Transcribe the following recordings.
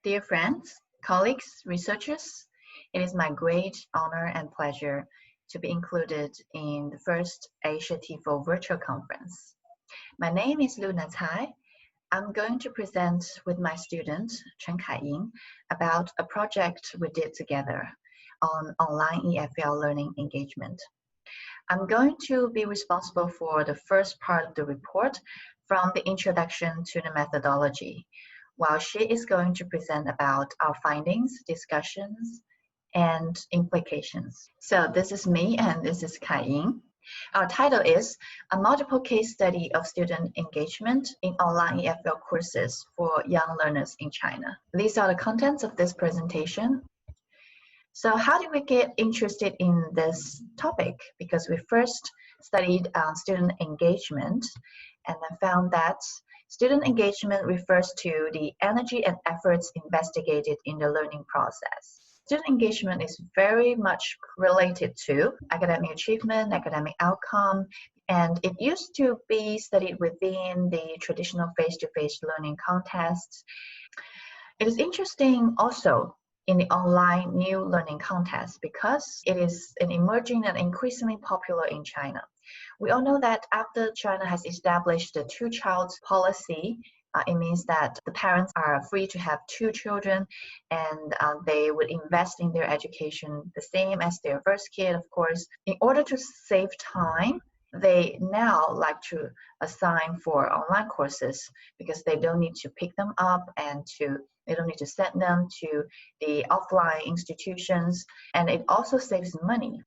Dear friends, colleagues, researchers, it is my great honor and pleasure to be included in the first Asia TIFO virtual conference. My name is Luna Cai. I'm going to present with my student, Chen Kaiying, about a project we did together on online EFL learning engagement. I'm going to be responsible for the first part of the report from the introduction to the methodology, while she is going to present about our findings, discussions, and implications. So this is me and this is Kaiying. Our title is A Multiple Case Study of Student Engagement in Online EFL Courses for Young Learners in China. These are the contents of this presentation. So how did we get interested in this topic? Because we first studied student engagement and then found that student engagement refers to the energy and efforts investigated in the learning process. Student engagement is very much related to academic achievement, academic outcome, and it used to be studied within the traditional face-to-face learning contexts. It is interesting also in the online new learning context because it is an emerging and increasingly popular in China. We all know that after China has established the two-child policy, it means that the parents are free to have two children and they would invest in their education the same as their first kid, of course. In order to save time, they now like to assign for online courses because they don't need to pick them up and they don't need to send them to the offline institutions, and it also saves money.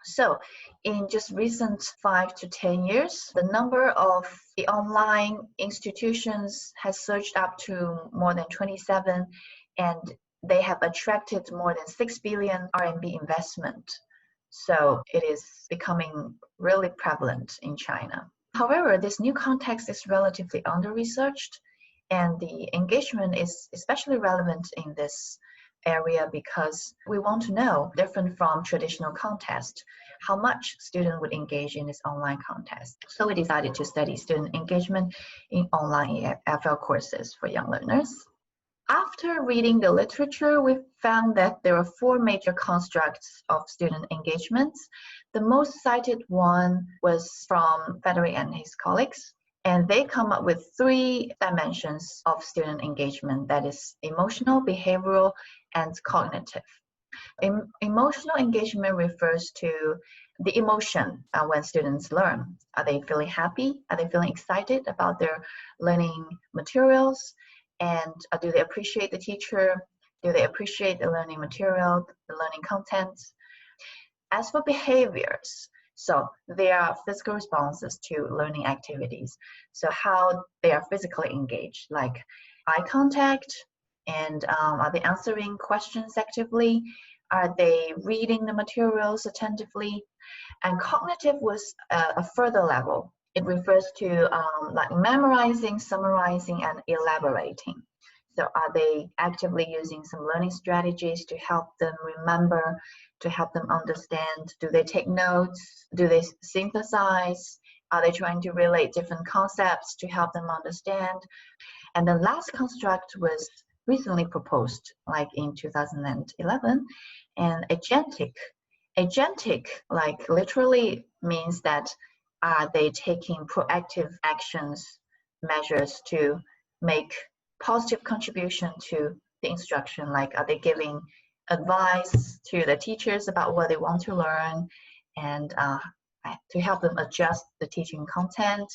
So in just recent 5 to 10 years, the number of the online institutions has surged up to more than 27, and they have attracted more than 6 billion RMB investment. So it is becoming really prevalent in China. However, this new context is relatively under-researched, and the engagement is especially relevant in this area because we want to know, different from traditional context, how much students would engage in this online context. So we decided to study student engagement in online EFL courses for young learners. After reading the literature, we found that there are 4 major constructs of student engagements. The most cited one was from Federic and his colleagues, and they come up with 3 dimensions of student engagement, that is emotional, behavioral, and cognitive. Emotional engagement refers to the emotion when students learn. Are they feeling happy? Are they feeling excited about their learning materials? And do they appreciate the teacher? Do they appreciate the learning material, the learning content? As for behaviors, so they are physical responses to learning activities. So how they are physically engaged, like eye contact, and are they answering questions actively? Are they reading the materials attentively? And cognitive was a further level. It refers to like memorizing, summarizing, and elaborating. So are they actively using some learning strategies to help them remember, to help them understand? Do they take notes? Do they synthesize? Are they trying to relate different concepts to help them understand? And the last construct was recently proposed, like in 2011, and agentic. Agentic, like literally means that are they taking proactive actions, measures to make positive contribution to the instruction? Like are they giving advice to the teachers about what they want to learn and to help them adjust the teaching content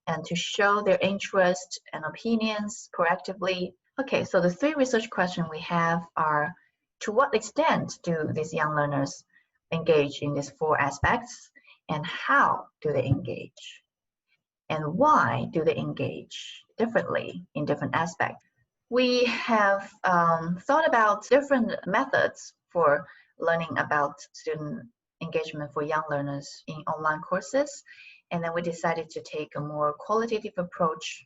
and to show their interest and opinions proactively? Okay, so the 3 research questions we have are, to what extent do these young learners engage in these 4 aspects, and how do they engage? And why do they engage differently in different aspects? We have thought about different methods for learning about student engagement for young learners in online courses, and then we decided to take a more qualitative approach,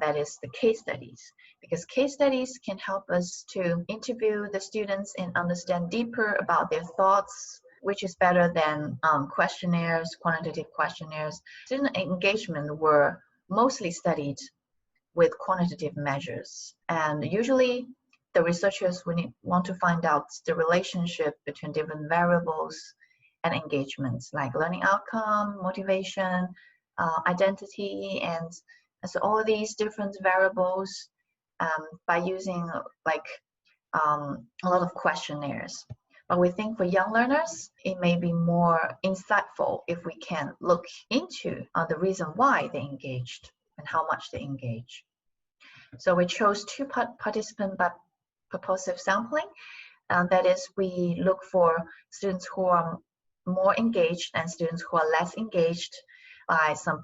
that is the case studies, because case studies can help us to interview the students and understand deeper about their thoughts, which is better than questionnaires, quantitative questionnaires. Student engagement were mostly studied with quantitative measures. And usually the researchers want to find out the relationship between different variables and engagements, like learning outcome, motivation, identity, and so all these different variables by using like a lot of questionnaires. But we think for young learners, it may be more insightful if we can look into the reason why they engaged and how much they engage. So we chose two participant by purposive sampling. That is, we look for students who are more engaged and students who are less engaged by some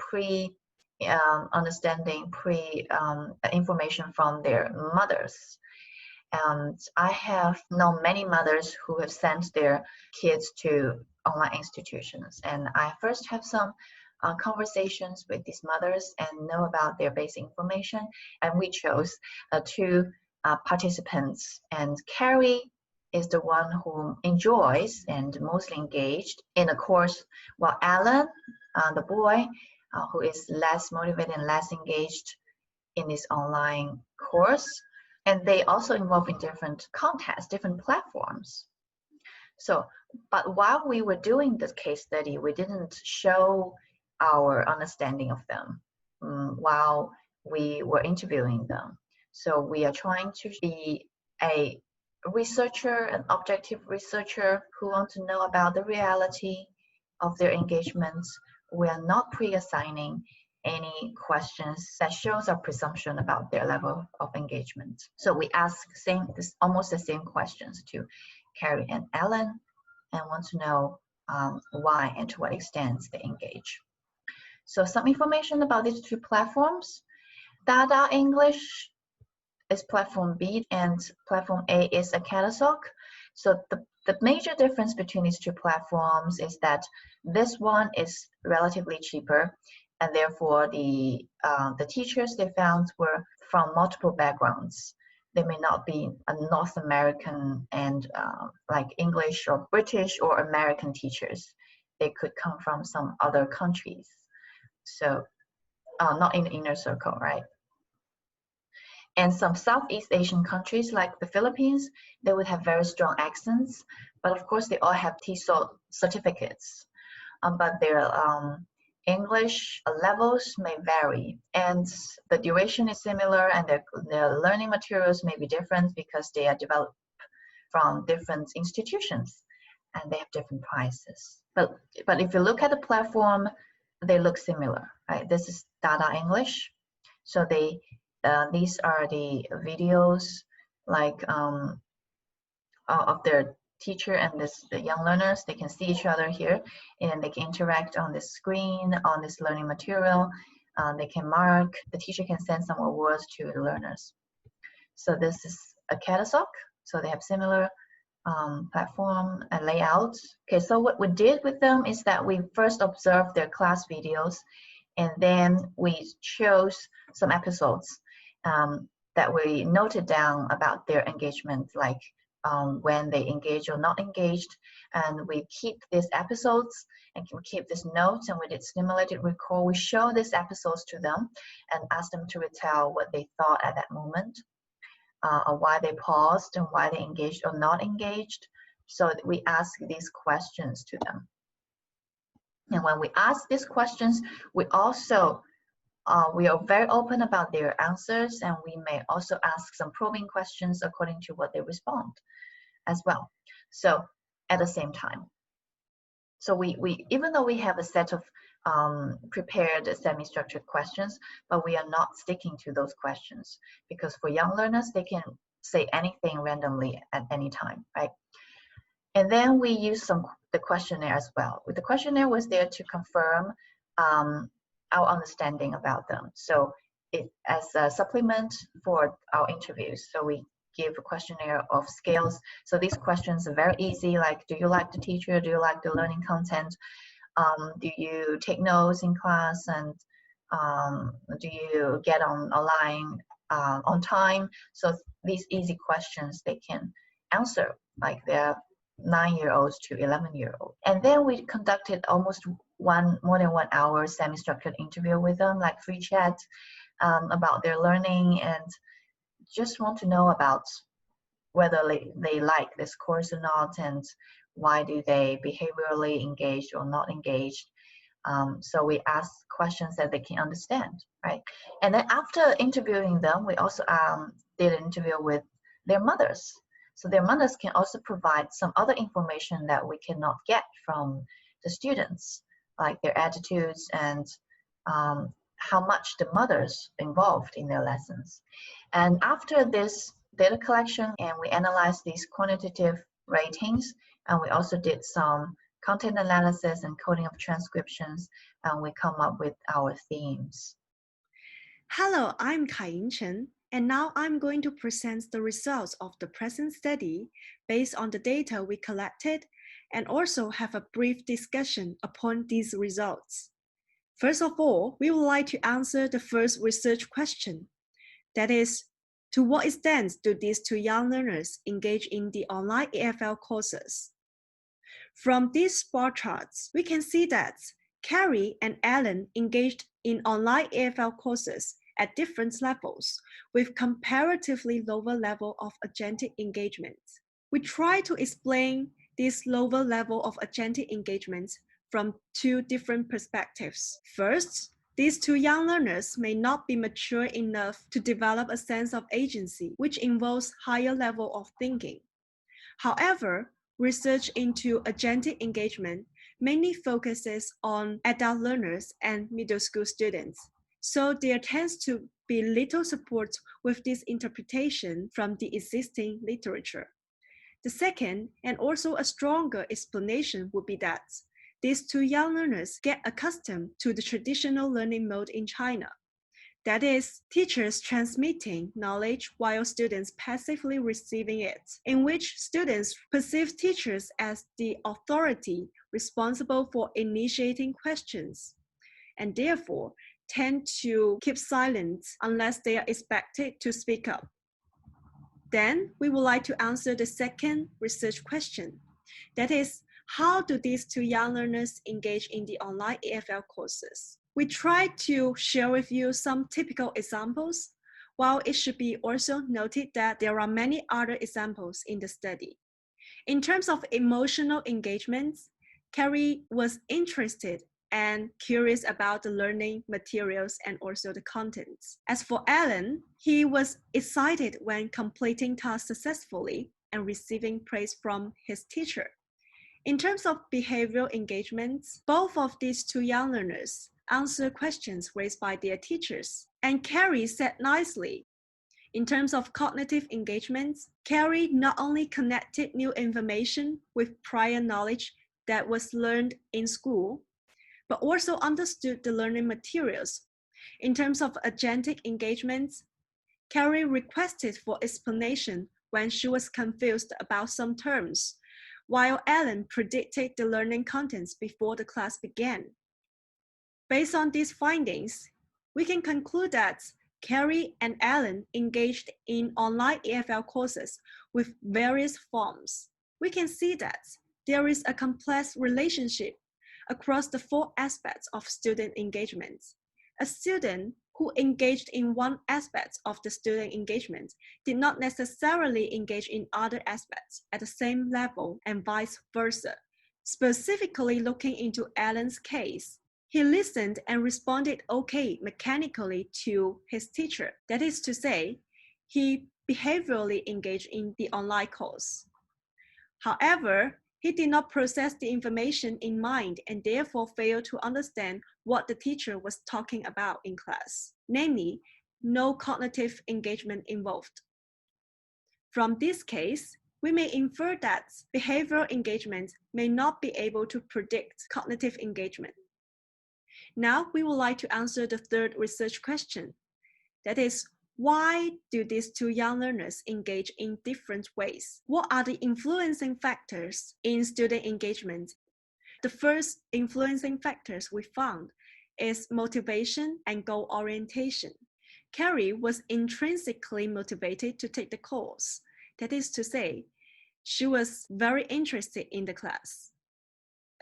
understanding, information from their mothers. And I have known many mothers who have sent their kids to online institutions. And I first have some conversations with these mothers and know about their basic information. And we chose two participants. And Carrie is the one who enjoys and mostly engaged in the course, while Alan, the boy, who is less motivated and less engaged in this online course. And they also involve in different contests, different platforms. So, but while we were doing this case study, we didn't show our understanding of them while we were interviewing them. So we are trying to be a researcher, an objective researcher who want to know about the reality of their engagements. We are not pre-assigning any questions that shows our presumption about their level of engagement. So we ask almost the same questions to Carrie and Ellen and want to know why and to what extent they engage. So some information about these two platforms. Dada English is platform B and platform A is Academy. So the major difference between these two platforms is that this one is relatively cheaper, and therefore the teachers they found were from multiple backgrounds. They may not be a North American and like English or British or American teachers. They could come from some other countries. So not in the inner circle, right? And some Southeast Asian countries like the Philippines, they would have very strong accents, but of course they all have TESOL certificates, but their English levels may vary, and the duration is similar, and their learning materials may be different because they are developed from different institutions, and they have different prices. But if you look at the platform, they look similar, right? This is Dada English, so these are the videos like of their teacher and the young learners. They can see each other here and they can interact on the screen, on this learning material. They can mark, the teacher can send some awards to the learners. So this is Academy, so they have similar platform and layout. Okay, so what we did with them is that we first observed their class videos, and then we chose some episodes that we noted down about their engagement, like when they engage or not engaged, and we keep these episodes and we keep these notes, and we did stimulated recall. We show these episodes to them and ask them to retell what they thought at that moment, or why they paused and why they engaged or not engaged. So we ask these questions to them. And when we ask these questions, we also we are very open about their answers, and we may also ask some probing questions according to what they respond as well. So at the same time. So we even though we have a set of prepared semi-structured questions, but we are not sticking to those questions, because for young learners, they can say anything randomly at any time, right? And then we use the questionnaire as well. The questionnaire was there to confirm our understanding about them. So it as a supplement for our interviews. So we give a questionnaire of scales. So these questions are very easy, like, do you like the teacher? Do you like the learning content? Do you take notes in class? And do you get online on time? So these easy questions they can answer, like they're 9-year-olds to 11-year-olds. And then we conducted almost more than 1 hour semi-structured interview with them, like free chat. about their learning and just want to know about whether they like this course or not, and why do they behaviorally engage or not engaged. So we ask questions that they can understand, right? And then after interviewing them, we also did an interview with their mothers. So their mothers can also provide some other information that we cannot get from the students, like their attitudes and how much the mothers involved in their lessons. And after this data collection, and we analyzed these quantitative ratings, and we also did some content analysis and coding of transcriptions, and we come up with our themes. Hello, I'm Kai Chen, and now I'm going to present the results of the present study based on the data we collected, and also have a brief discussion upon these results. First of all, we would like to answer the first research question. That is, to what extent do these two young learners engage in the online EFL courses? From these bar charts, we can see that Carrie and Alan engaged in online EFL courses at different levels with comparatively lower level of agentic engagement. We try to explain this lower level of agentic engagement from two different perspectives. First, these two young learners may not be mature enough to develop a sense of agency, which involves higher level of thinking. However, research into agentic engagement mainly focuses on adult learners and middle school students, so there tends to be little support with this interpretation from the existing literature. The second, and also a stronger explanation, would be that these two young learners get accustomed to the traditional learning mode in China. That is, teachers transmitting knowledge while students passively receiving it, in which students perceive teachers as the authority responsible for initiating questions, and therefore tend to keep silent unless they are expected to speak up. Then we would like to answer the second research question. That is, how do these two young learners engage in the online EFL courses? We try to share with you some typical examples, while it should be also noted that there are many other examples in the study. In terms of emotional engagements, Carrie was interested and curious about the learning materials and also the contents. As for Alan, he was excited when completing tasks successfully and receiving praise from his teacher. In terms of behavioral engagements, both of these two young learners answer questions raised by their teachers, and Carrie said nicely. In terms of cognitive engagements, Carrie not only connected new information with prior knowledge that was learned in school, but also understood the learning materials. In terms of agentic engagements, Carrie requested for explanation when she was confused about some terms, while Alan predicted the learning contents before the class began. Based on these findings, we can conclude that Carrie and Alan engaged in online EFL courses with various forms. We can see that there is a complex relationship across the four aspects of student engagement. A student who engaged in one aspect of the student engagement did not necessarily engage in other aspects at the same level, and vice versa. Specifically looking into Alan's case, he listened and responded okay mechanically to his teacher. That is to say, he behaviorally engaged in the online course. However, he did not process the information in mind and therefore failed to understand what the teacher was talking about in class, namely, no cognitive engagement involved. From this case, we may infer that behavioral engagement may not be able to predict cognitive engagement. Now, we would like to answer the third research question. That is, why do these two young learners engage in different ways? What are the influencing factors in student engagement? The first influencing factors we found is motivation and goal orientation. Carrie was intrinsically motivated to take the course. That is to say, she was very interested in the class.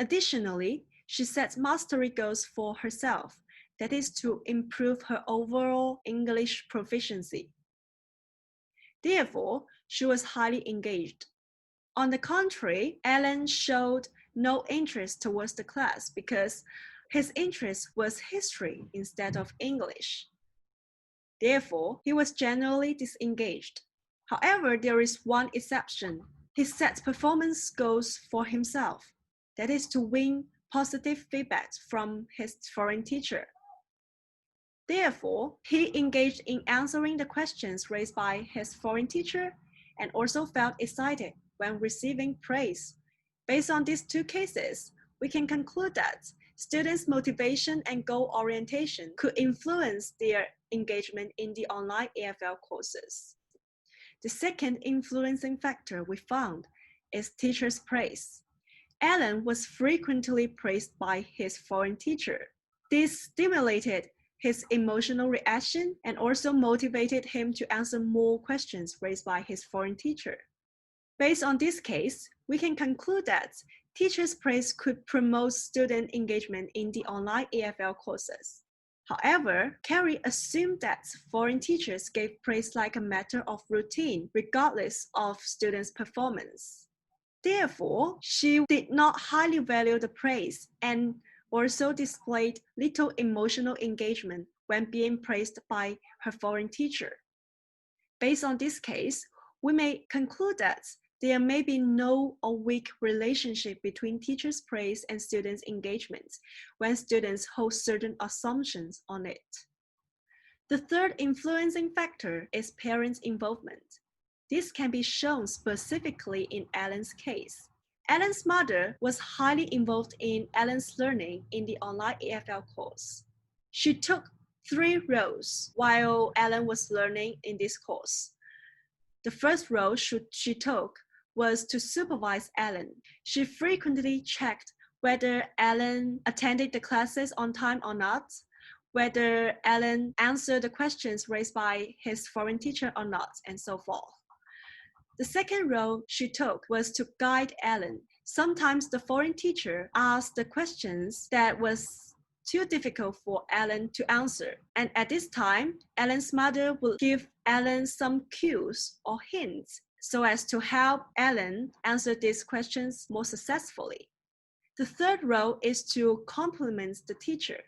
Additionally, she set mastery goals for herself that is to improve her overall English proficiency. Therefore, she was highly engaged. On the contrary, Alan showed no interest towards the class because his interest was history instead of English. Therefore, he was generally disengaged. However, there is one exception. He sets performance goals for himself, that is to win positive feedback from his foreign teacher. Therefore, he engaged in answering the questions raised by his foreign teacher and also felt excited when receiving praise. Based on these two cases, we can conclude that students' motivation and goal orientation could influence their engagement in the online EFL courses. The second influencing factor we found is teachers' praise. Alan was frequently praised by his foreign teacher. This stimulated his emotional reaction and also motivated him to answer more questions raised by his foreign teacher. Based on this case, we can conclude that teachers' praise could promote student engagement in the online EFL courses. However, Carrie assumed that foreign teachers gave praise like a matter of routine, regardless of students' performance. Therefore, she did not highly value the praise and also displayed little emotional engagement when being praised by her foreign teacher. Based on this case, we may conclude that there may be no or weak relationship between teachers' praise and students' engagement when students hold certain assumptions on it. The third influencing factor is parents' involvement. This can be shown specifically in Alan's case. Alan's mother was highly involved in Alan's learning in the online EFL course. She took 3 roles while Alan was learning in this course. The first role she took was to supervise Alan. She frequently checked whether Alan attended the classes on time or not, whether Alan answered the questions raised by his foreign teacher or not, and so forth. The second role she took was to guide Alan. Sometimes the foreign teacher asked the questions that was too difficult for Alan to answer. And at this time, Alan's mother would give Alan some cues or hints so as to help Alan answer these questions more successfully. The third role is to compliment the teacher.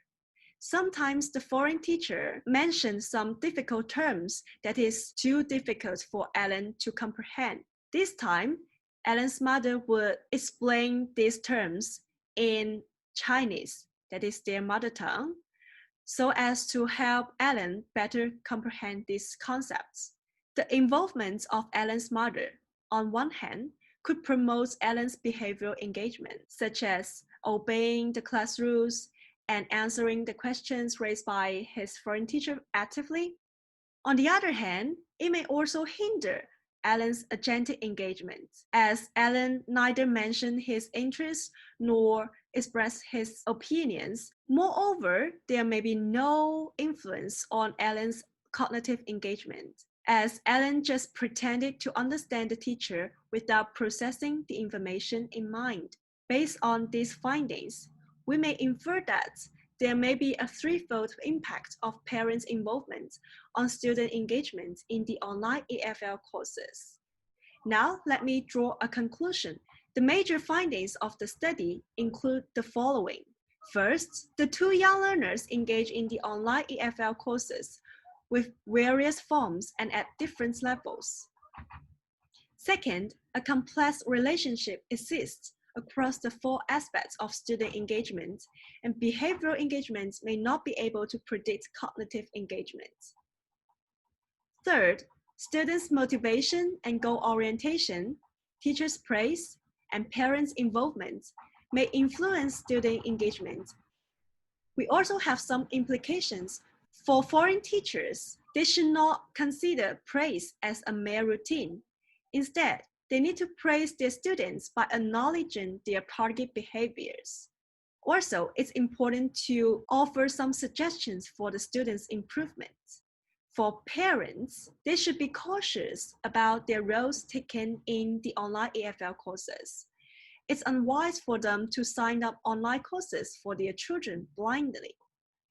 Sometimes the foreign teacher mentions some difficult terms that is too difficult for Alan to comprehend. This time, Alan's mother would explain these terms in Chinese, that is their mother tongue, so as to help Alan better comprehend these concepts. The involvement of Alan's mother, on one hand, could promote Alan's behavioral engagement, such as obeying the class rules and answering the questions raised by his foreign teacher actively. On the other hand, it may also hinder Alan's agentic engagement, as Alan neither mentioned his interests nor expressed his opinions. Moreover, there may be no influence on Alan's cognitive engagement, as Alan just pretended to understand the teacher without processing the information in mind. Based on these findings, we may infer that there may be a threefold impact of parents' involvement on student engagement in the online EFL courses. Now, let me draw a conclusion. The major findings of the study include the following. First, the 2 young learners engage in the online EFL courses with various forms and at different levels. Second, a complex relationship exists across the 4 aspects of student engagement, and behavioral engagement may not be able to predict cognitive engagement. Third, students' motivation and goal orientation, teachers' praise, and parents' involvement may influence student engagement. We also have some implications. For foreign teachers, they should not consider praise as a mere routine. Instead, they need to praise their students by acknowledging their target behaviors. Also, it's important to offer some suggestions for the students' improvement. For parents, they should be cautious about their roles taken in the online EFL courses. It's unwise for them to sign up online courses for their children blindly.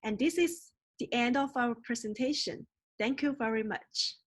And this is the end of our presentation. Thank you very much.